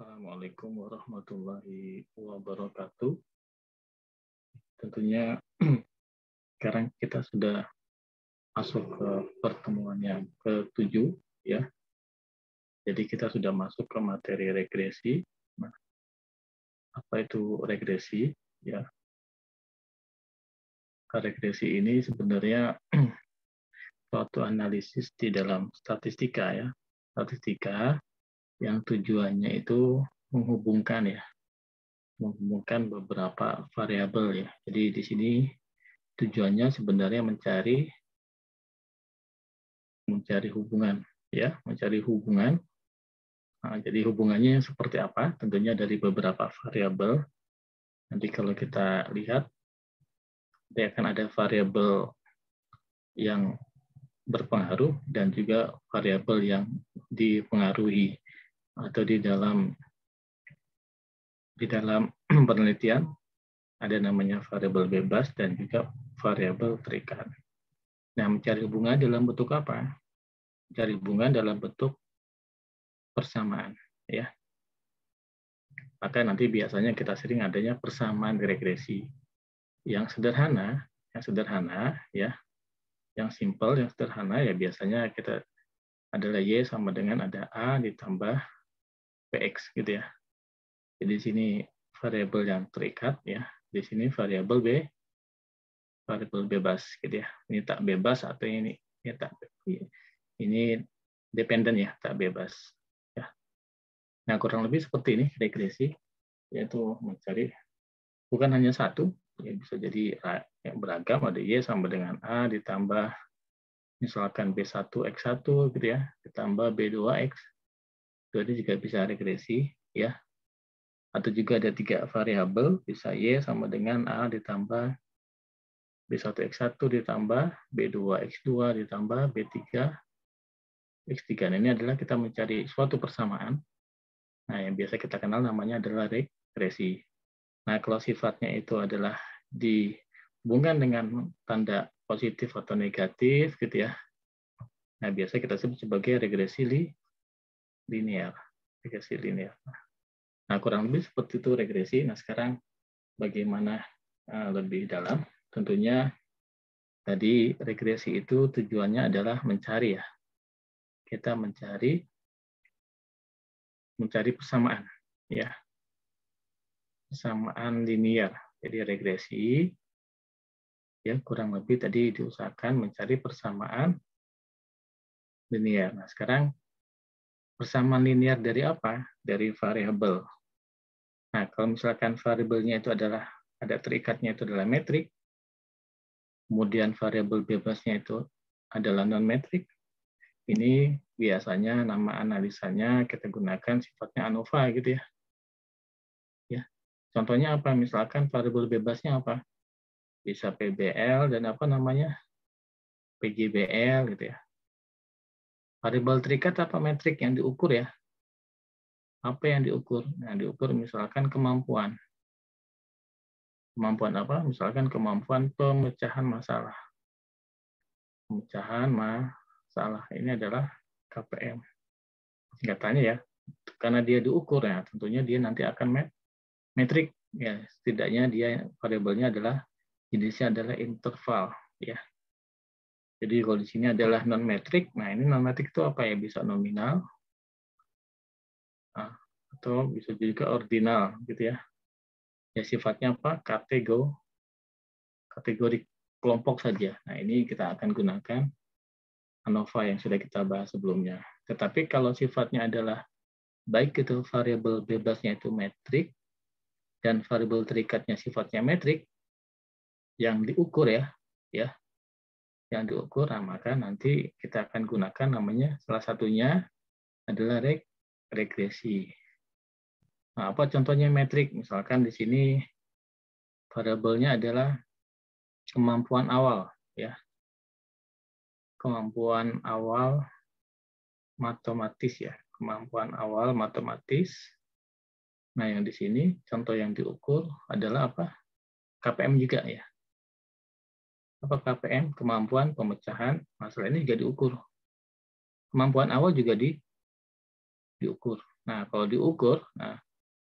Assalamualaikum warahmatullahi wabarakatuh. Tentunya sekarang kita sudah masuk ke pertemuan yang ke-7 ya. Jadi kita sudah masuk ke materi regresi. Nah, apa itu regresi? Ya, regresi ini sebenarnya suatu analisis di dalam statistika ya. Statistika yang tujuannya itu menghubungkan beberapa variabel ya. Jadi di sini tujuannya sebenarnya mencari hubungan ya, mencari hubungan. Nah, jadi hubungannya seperti apa? Tentunya dari beberapa variabel. Nanti kalau kita lihat, nanti akan ada variabel yang berpengaruh dan juga variabel yang dipengaruhi atau di dalam penelitian ada namanya variabel bebas dan juga variabel terikat. Nah, mencari hubungan dalam bentuk apa? Mencari hubungan dalam bentuk persamaan, ya. Maka nanti biasanya kita sering adanya persamaan regresi yang sederhana ya, yang simple, yang sederhana ya biasanya kita adalah Y sama dengan ada A ditambah PX gitu ya. Jadi di sini variabel yang terikat ya, di sini variabel bebas gitu ya. Ini tak bebas atau ini dependen ya, tak bebas ya. Nah, kurang lebih seperti ini regresi, yaitu mencari bukan hanya satu, ya bisa jadi yang beragam, ada Y sama dengan A ditambah misalkan B1X1 gitu ya, ditambah B2X, itu juga bisa regresi ya. Atau juga ada 3 variabel, bisa Y sama dengan A ditambah B1X1 ditambah B2X2 ditambah B3X3. Nah, ini adalah kita mencari suatu persamaan. Nah, yang biasa kita kenal namanya adalah regresi. Nah, kalau sifatnya itu adalah dihubungkan dengan tanda positif atau negatif gitu ya. Nah, biasa kita sebut sebagai regresi linear. Regresi linear. Nah, kurang lebih seperti itu regresi. Nah, sekarang bagaimana lebih dalam? Tentunya tadi regresi itu tujuannya adalah mencari ya. Kita mencari persamaan ya. Persamaan linear. Jadi regresi ya kurang lebih tadi diusahakan mencari persamaan linear. Nah, sekarang persamaan linear dari apa? Dari variabel. Nah, kalau misalkan variabelnya itu adalah ada terikatnya itu adalah metrik, kemudian variabel bebasnya itu adalah non metrik. Ini biasanya nama analisanya kita gunakan sifatnya ANOVA gitu ya. Ya. Contohnya apa? Misalkan variabel bebasnya apa? Bisa PBL dan apa namanya? PGBL gitu ya. Variabel terikat apa metrik yang diukur ya? Apa yang diukur? Nah, diukur misalkan kemampuan. Kemampuan apa? Misalkan kemampuan pemecahan masalah. Pemecahan masalah ini adalah KPM. Singkatannya ya, karena dia diukur ya, tentunya dia nanti akan metrik ya, setidaknya dia variabelnya adalah jenisnya adalah interval ya. Jadi kalau di sini adalah non metrik, nah ini non metrik itu apa ya? Bisa nominal atau bisa juga ordinal gitu ya. Ya sifatnya apa? Kategori kelompok saja. Nah, ini kita akan gunakan ANOVA yang sudah kita bahas sebelumnya. Tetapi kalau sifatnya adalah baik itu variabel bebasnya itu metrik dan variabel terikatnya sifatnya metrik yang diukur ya, yang diukur, nah, maka nanti kita akan gunakan namanya salah satunya adalah regresi. Nah, apa contohnya metrik? Misalkan di sini variabelnya adalah kemampuan awal ya. Kemampuan awal matematis ya, kemampuan awal matematis. Nah, yang di sini contoh yang diukur adalah apa? KPM juga ya. Apa KPM? Kemampuan pemecahan masalah ini juga diukur. Kemampuan awal juga diukur. Nah, kalau diukur, nah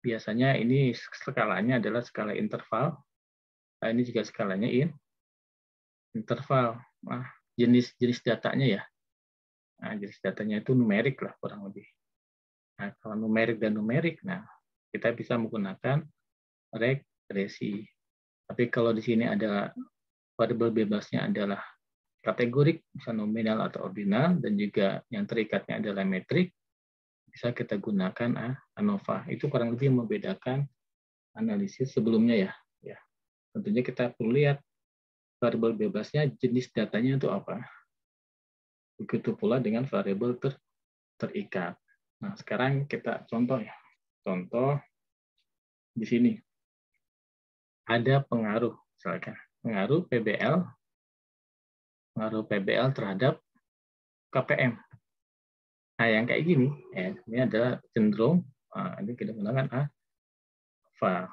biasanya ini skalanya adalah skala interval. Nah, ini juga skalanya interval. Nah, jenis datanya ya. Nah, jenis datanya itu numerik lah kurang lebih. Nah, kalau numerik dan numerik, nah kita bisa menggunakan regresi. Tapi kalau di sini ada variabel bebasnya adalah kategorik, bisa nominal atau ordinal, dan juga yang terikatnya adalah metrik, bisa kita gunakan ANOVA. Itu kurang lebih membedakan analisis sebelumnya ya. Ya, tentunya kita perlu lihat variabel bebasnya, jenis datanya itu apa. Begitu pula dengan variabel terikat. Nah, sekarang kita contoh ya. Contoh di sini ada pengaruh, misalkan pengaruh PBL terhadap KPM. Nah, yang kayak gini, ya, ini adalah cenderung, ini kita gunakan AVA.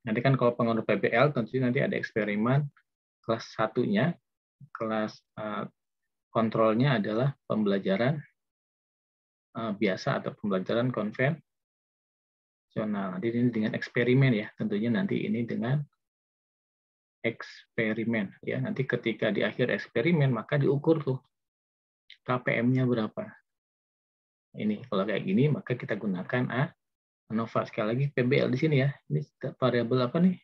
Nanti kan kalau pengaruh PBL, tentunya nanti ada eksperimen kelas satunya, kelas kontrolnya adalah pembelajaran biasa atau pembelajaran konvensional. Nanti ini dengan eksperimen ya, tentunya nanti ini dengan eksperimen ya. Nanti ketika di akhir eksperimen maka diukur tuh KPM-nya berapa. Ini kalau kayak gini maka kita gunakan ANOVA. Sekali lagi PBL di sini ya. Ini variabel apa nih?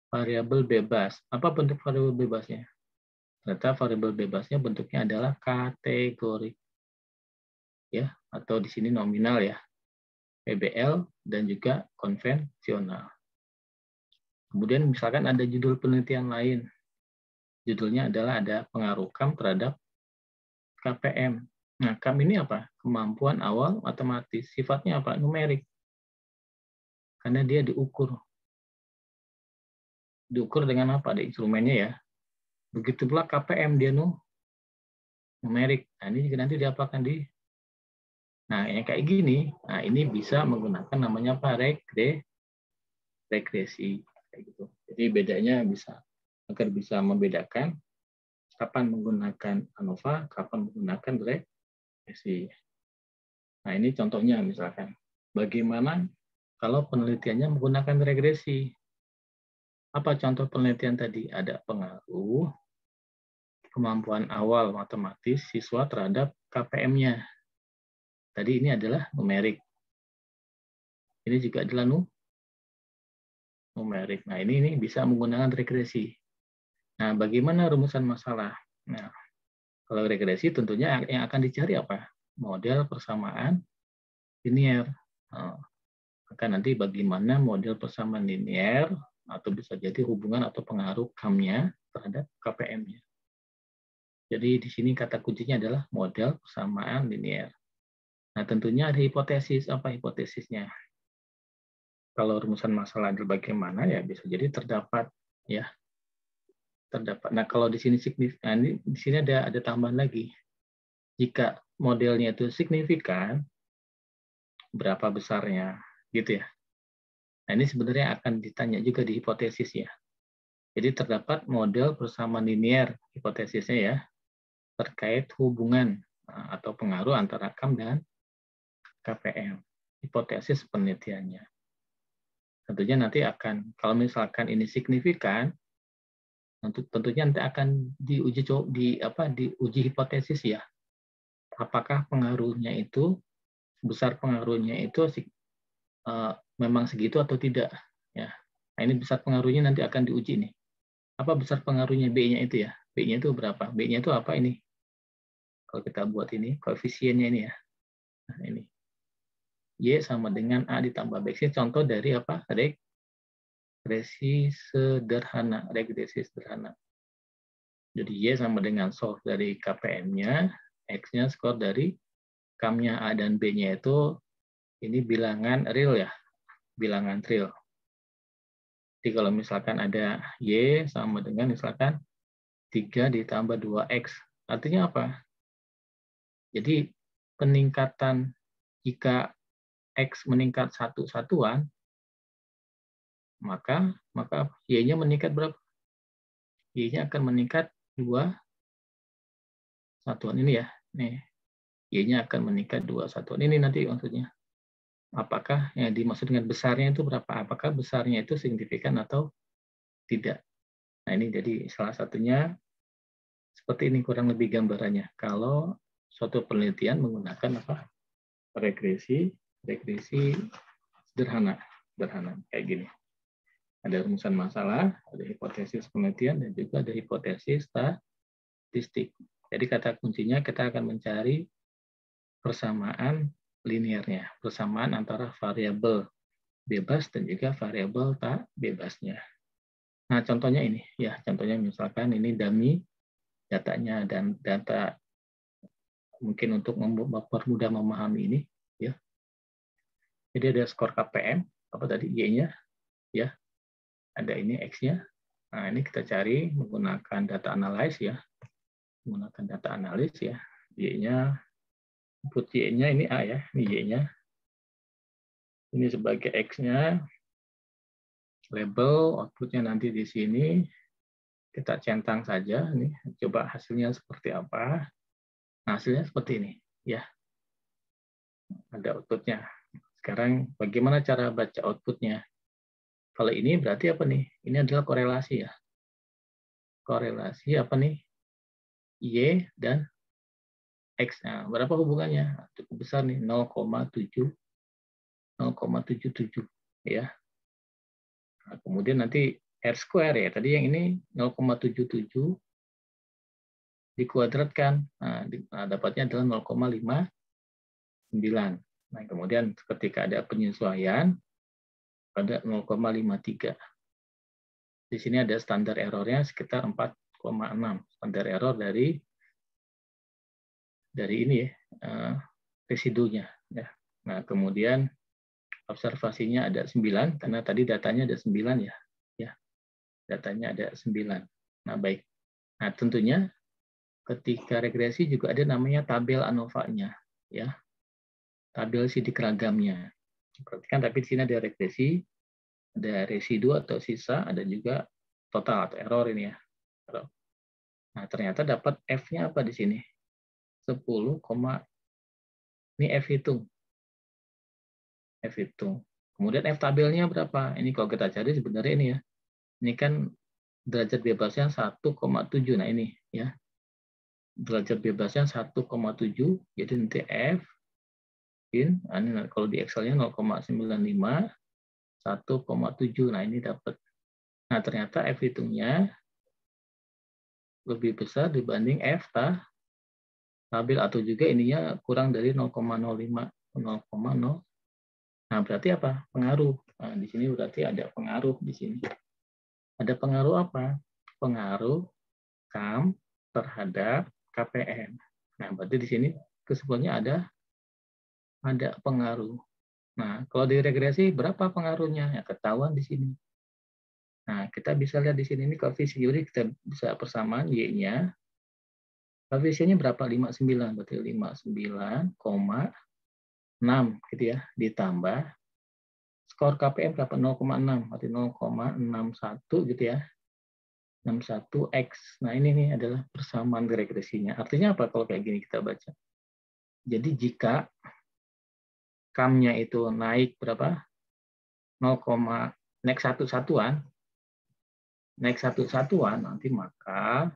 Variabel bebas. Apa bentuk variabel bebasnya? Ternyata variabel bebasnya bentuknya adalah kategori ya, atau di sini nominal ya. PBL dan juga konvensional. Kemudian misalkan ada judul penelitian lain. Judulnya adalah ada pengaruh KAM terhadap KPM. Nah, KAM ini apa? Kemampuan awal matematis. Sifatnya apa? Numerik. Karena dia diukur. Diukur dengan apa? Ada instrumennya ya. Begitu pula KPM dia numerik. Nah, ini juga nanti diapakan di. Nah, yang kayak gini, nah ini bisa menggunakan namanya apa? Regresi. Kayak gitu. Jadi bedanya bisa agar bisa membedakan kapan menggunakan ANOVA, kapan menggunakan regresi. Nah, ini contohnya misalkan. Bagaimana kalau penelitiannya menggunakan regresi? Apa contoh penelitian tadi? Ada pengaruh kemampuan awal matematis siswa terhadap KPM-nya. Tadi ini adalah numerik. Ini juga adalah numerik. Nah, ini bisa menggunakan regresi. Nah, bagaimana rumusan masalah? Nah, kalau regresi tentunya yang akan dicari apa? Model persamaan linear. Nah, maka nanti bagaimana model persamaan linear atau bisa jadi hubungan atau pengaruh KAM-nya terhadap KPM-nya. Jadi di sini kata kuncinya adalah model persamaan linear. Nah, tentunya ada hipotesis. Apa hipotesisnya? Kalau rumusan masalah adalah bagaimana ya bisa jadi terdapat ya. Terdapat. Nah, kalau di sini signifikan, di sini ada tambahan lagi. Jika modelnya itu signifikan, berapa besarnya gitu ya. Nah, ini sebenarnya akan ditanya juga di hipotesis ya. Jadi terdapat model persamaan linear hipotesisnya ya terkait hubungan atau pengaruh antara KAM dan KPM. Hipotesis penelitiannya. Tentunya nanti akan, kalau misalkan ini signifikan, tentunya nanti akan diuji hipotesis ya. Apakah pengaruhnya itu, besar pengaruhnya itu memang segitu atau tidak. Ya. Nah, ini besar pengaruhnya nanti akan diuji nih. Apa besar pengaruhnya B-nya itu ya? B-nya itu berapa? B-nya itu apa ini? Kalau kita buat ini, koefisiennya ini ya. Nah, ini. Y sama dengan A ditambah B. Ini contoh dari apa? Regresi sederhana. Regresi sederhana. Jadi Y sama dengan solve dari KPM-nya, X-nya skor dari KAM-nya A dan B-nya itu ini bilangan real ya. Bilangan real. Jadi kalau misalkan ada Y sama dengan misalkan 3 ditambah 2X. Artinya apa? Jadi peningkatan jika X meningkat satu satuan, maka Y-nya meningkat berapa? Y-nya akan meningkat 2 satuan ini ya. Nih. Y-nya akan meningkat 2 satuan. Ini nanti maksudnya. Apakah yang dimaksud dengan besarnya itu berapa? Apakah besarnya itu signifikan atau tidak? Nah, ini jadi salah satunya seperti ini kurang lebih gambarannya. Kalau suatu penelitian menggunakan apa? Regresi sederhana kayak gini. Ada rumusan masalah, ada hipotesis penelitian, dan juga ada hipotesis statistik. Jadi kata kuncinya kita akan mencari persamaan linearnya, persamaan antara variabel bebas dan juga variabel tak bebasnya. Nah, contohnya ini ya, contohnya misalkan ini dummy datanya dan data mungkin untuk mempermudah memahami ini ya. Jadi ada skor KPM, apa tadi Y-nya ya. Ada ini X-nya. Nah, ini kita cari menggunakan data analysis ya. Menggunakan data analis ya. Y-nya, input Y-nya ini A ya, ini Y-nya. Ini sebagai X-nya. Label, output-nya nanti di sini. Kita centang saja. Nih, coba hasilnya seperti apa. Nah, hasilnya seperti ini. Ya, ada output-nya. Sekarang bagaimana cara baca output-nya? Kalau ini berarti apa nih? Ini adalah korelasi ya. Korelasi apa nih? Y dan X. Nah, berapa hubungannya? Cukup besar nih, 0,77 ya. Nah, kemudian nanti R square ya. Tadi yang ini 0,77 dikuadratkan. Nah, dapatnya adalah 0,59. Nah, kemudian ketika ada penyesuaian pada 0,53. Di sini ada standar errornya sekitar 4,6. Standar error dari ini ya, residunya ya. Nah, kemudian observasinya ada 9 karena tadi datanya ada 9 ya. Ya. Datanya ada 9. Nah, baik. Nah, tentunya ketika regresi juga ada namanya tabel ANOVA-nya ya. Tabel sidik ragamnya. Perhatikan tapi di sini ada regresi, ada residu atau sisa, ada juga total atau error ini ya. Nah, ternyata dapat F-nya apa di sini? 10, ini F hitung. F hitung. Kemudian F tabelnya berapa? Ini kalau kita cari sebenarnya ini ya. Ini kan derajat bebasnya 1,7. Nah, ini ya. Derajat bebasnya 1,7. Jadi nanti F in, ini kalau di Excel-nya 0,95, 1,7. Nah, ini dapat. Nah, ternyata F hitungnya lebih besar dibanding F tabel atau juga ininya kurang dari 0,05, 0,0. Nah, berarti apa? Pengaruh. Nah, di sini berarti ada pengaruh di sini. Ada pengaruh apa? Pengaruh KAM terhadap KPM. Nah, berarti di sini kesimpulannya ada pengaruh. Nah, kalau di regresi berapa pengaruhnya? Ya, ketahuan di sini. Nah, kita bisa lihat di sini ini koefisien, jadi kita bisa persamaan Y-nya. Koefisiennya berapa? 59, berarti 59,6 gitu ya, ditambah skor KPM berapa? 0,6, berarti 0,61 gitu ya. 61X. Nah, ini nih adalah persamaan regresinya. Artinya apa kalau kayak gini kita baca? Jadi jika KAM-nya itu naik berapa? 0, naik satu satuan, nanti maka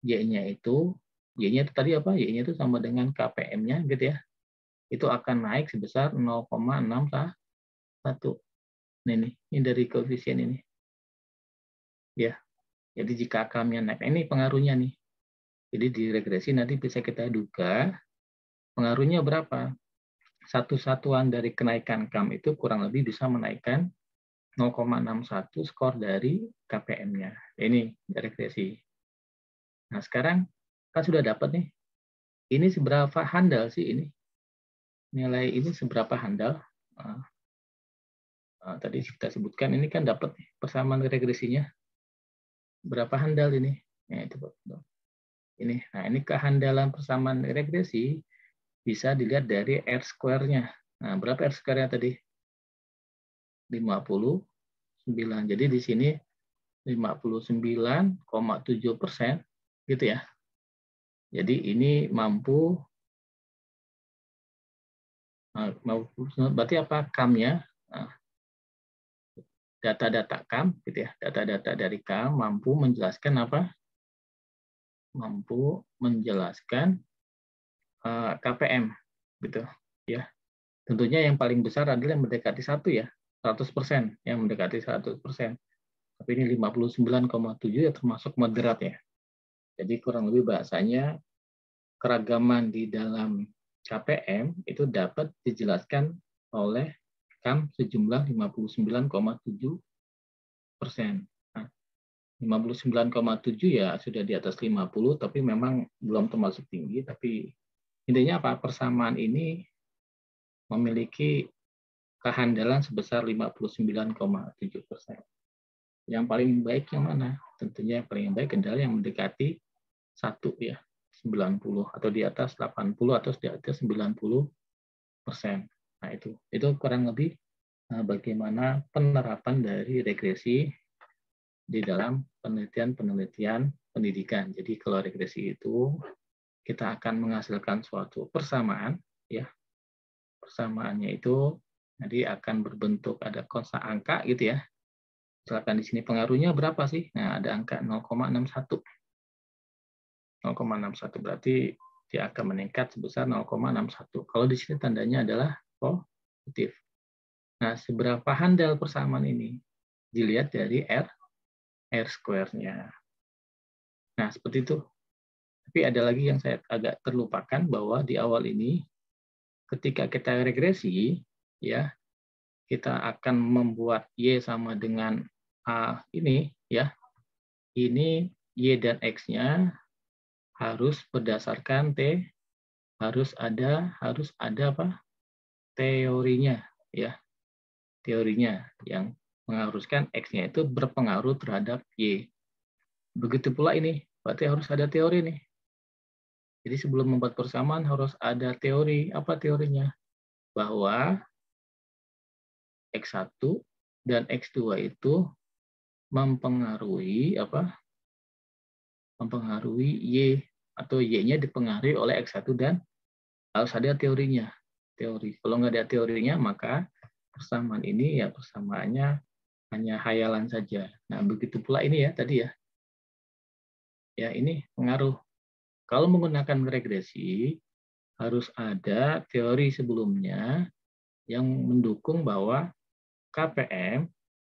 Y-nya itu tadi apa? Y-nya itu sama dengan KPM-nya gitu ya. Itu akan naik sebesar 0,61. Ini dari koefisien ini. Ya. Jadi jika KAM-nya naik, ini pengaruhnya nih. Jadi di regresi nanti bisa kita duga pengaruhnya berapa. Satu satuan dari kenaikan KAM itu kurang lebih bisa menaikkan 0,61 skor dari KPM-nya. Ini regresi. Nah, sekarang kan sudah dapat nih. Ini seberapa handal sih ini? Nilai ini seberapa handal? Tadi kita sebutkan ini kan dapat persamaan regresinya. Berapa handal ini? Ya, itu ini. Nah, ini kehandalan persamaan regresi bisa dilihat dari R square-nya. Nah, berapa R square-nya tadi? 59. Jadi di sini 59,7% gitu ya. Jadi ini mampu Berarti apa? CAM-nya, data-data CAM, gitu ya, data-data dari CAM mampu menjelaskan apa? Mampu menjelaskan KPM, gitu ya. Tentunya yang paling besar adalah yang mendekati 1 ya, 100%, yang mendekati 100%. Tapi ini 59,7 ya termasuk moderat ya. Jadi kurang lebih bahasanya keragaman di dalam KPM itu dapat dijelaskan oleh CAM sejumlah 59,7%. Nah, 59,7 ya sudah di atas 50, tapi memang belum termasuk tinggi. Tapi intinya apa? Persamaan ini memiliki kehandalan sebesar 59,7%. Yang paling baik yang mana? Tentunya yang paling baik adalah yang mendekati 1 ya, 90 atau di atas 80 atau di atas 90%. Nah, itu kurang lebih bagaimana penerapan dari regresi di dalam penelitian pendidikan. Jadi kalau regresi itu kita akan menghasilkan suatu persamaan ya. Persamaannya itu nanti akan berbentuk ada konsta angka gitu ya. Misalkan di sini pengaruhnya berapa sih? Nah, ada angka 0,61. 0,61 berarti dia akan meningkat sebesar 0,61. Kalau di sini tandanya adalah positif. Nah, seberapa handal persamaan ini? Dilihat dari R square-nya. Nah, seperti itu. Tapi ada lagi yang saya agak terlupakan bahwa di awal ini, ketika kita regresi, ya, kita akan membuat Y sama dengan A ini, ya. Ini Y dan X-nya harus berdasarkan harus ada apa? Teorinya, ya. Teorinya yang mengharuskan X-nya itu berpengaruh terhadap Y. Begitu pula ini, berarti harus ada teori nih. Jadi sebelum membuat persamaan harus ada teori. Apa teorinya? Bahwa X1 dan X2 itu mempengaruhi apa? Mempengaruhi Y atau Y-nya dipengaruhi oleh X1 dan harus ada teorinya. Teori. Kalau nggak ada teorinya, maka persamaan ini ya persamaannya hanya hayalan saja. Nah, begitu pula ini ya tadi ya. Ya, ini pengaruh. Kalau menggunakan regresi, harus ada teori sebelumnya yang mendukung bahwa KPM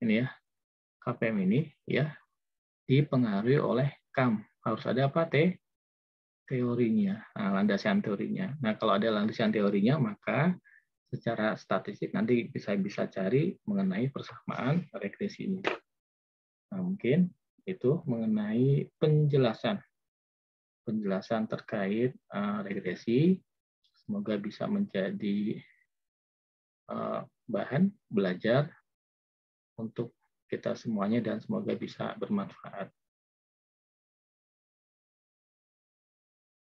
ini ya, KPM ini ya dipengaruhi oleh CAM. Harus ada apa? Teorinya, landasan teorinya. Nah, kalau ada landasan teorinya, maka secara statistik nanti bisa cari mengenai persamaan regresi ini. Nah, mungkin itu mengenai penjelasan terkait regresi. Semoga bisa menjadi bahan belajar untuk kita semuanya dan semoga bisa bermanfaat.